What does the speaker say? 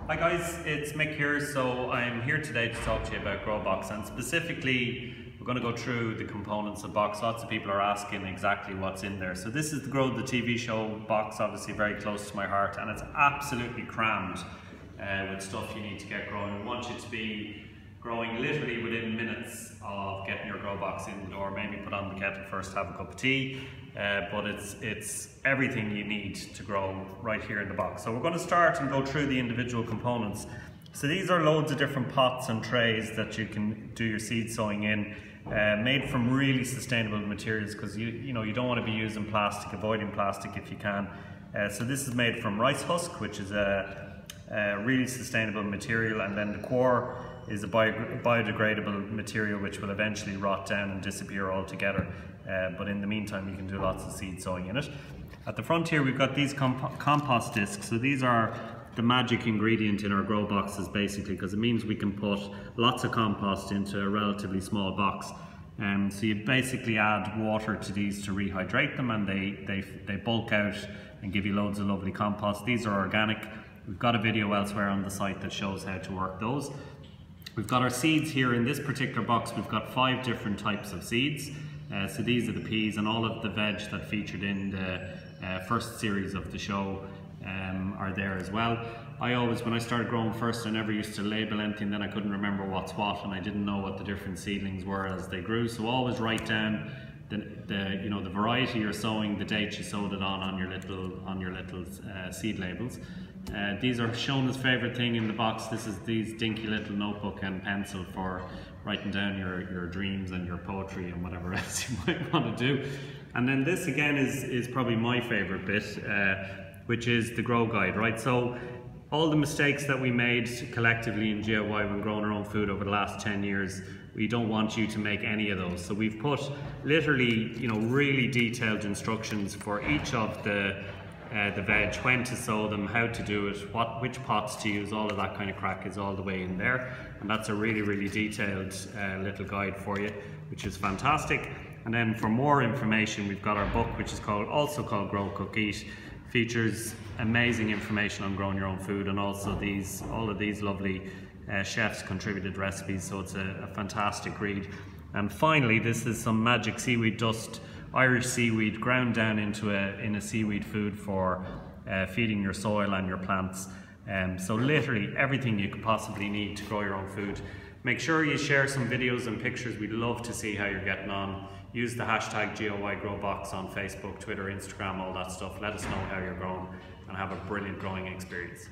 Hi guys, it's Mick here. So I'm here today to talk to you about Growbox, and specifically we're going to go through the components of box. Lots of people are asking exactly what's in there. So this is the Grow the TV show box, obviously very close to my heart, and it's absolutely crammed with stuff you need to get growing. We want you to be growing literally within minutes of getting your grow box in the door. Maybe put on the kettle first, have a cup of tea, but it's everything you need to grow right here in the box. So we're going to start and go through the individual components. So these are loads of different pots and trays that you can do your seed sowing in, made from really sustainable materials, because you don't want to be using plastic, avoiding plastic if you can. So this is made from rice husk, which is a really sustainable material, and then the core is a biodegradable material which will eventually rot down and disappear altogether, but in the meantime you can do lots of seed sowing in it. At the front here we've got these compost discs. So these are the magic ingredient in our grow boxes, basically, because it means we can put lots of compost into a relatively small box. So you basically add water to these to rehydrate them, and they bulk out and give you loads of lovely compost. These are organic. We've got a video elsewhere on the site that shows how to work those. We've got our seeds here. In this particular box we've got 5 different types of seeds. So these are the peas, and all of the veg that featured in the first series of the show are there as well. When I started growing first, I never used to label anything, then I couldn't remember what's what, and I didn't know what the different seedlings were as they grew. So always write down the variety you're sowing, the date you sowed it on your little seed labels. These are Shona's favourite thing in the box. This is these dinky little notebook and pencil for writing down your dreams and your poetry and whatever else you might want to do. And then this again is probably my favourite bit, which is the grow guide, right? So all the mistakes that we made collectively in DIY when growing our own food over the last 10 years, we don't want you to make any of those. So we've put literally, really detailed instructions for each of the veg, when to sow them, how to do it, which pots to use, all of that kind of crack is all the way in there. And that's a really detailed little guide for you, which is fantastic. And then for more information, we've got our book, which is also called Grow, Cook, Eat. Features amazing information on growing your own food, and also all of these lovely chefs contributed recipes, so it's a fantastic read. And finally, this is some magic seaweed dust, Irish seaweed, ground down into a seaweed food for feeding your soil and your plants. So literally everything you could possibly need to grow your own food. Make sure you share some videos and pictures. We'd love to see how you're getting on. Use the hashtag GOYGrowbox on Facebook, Twitter, Instagram, all that stuff. Let us know how you're growing, and have a brilliant growing experience.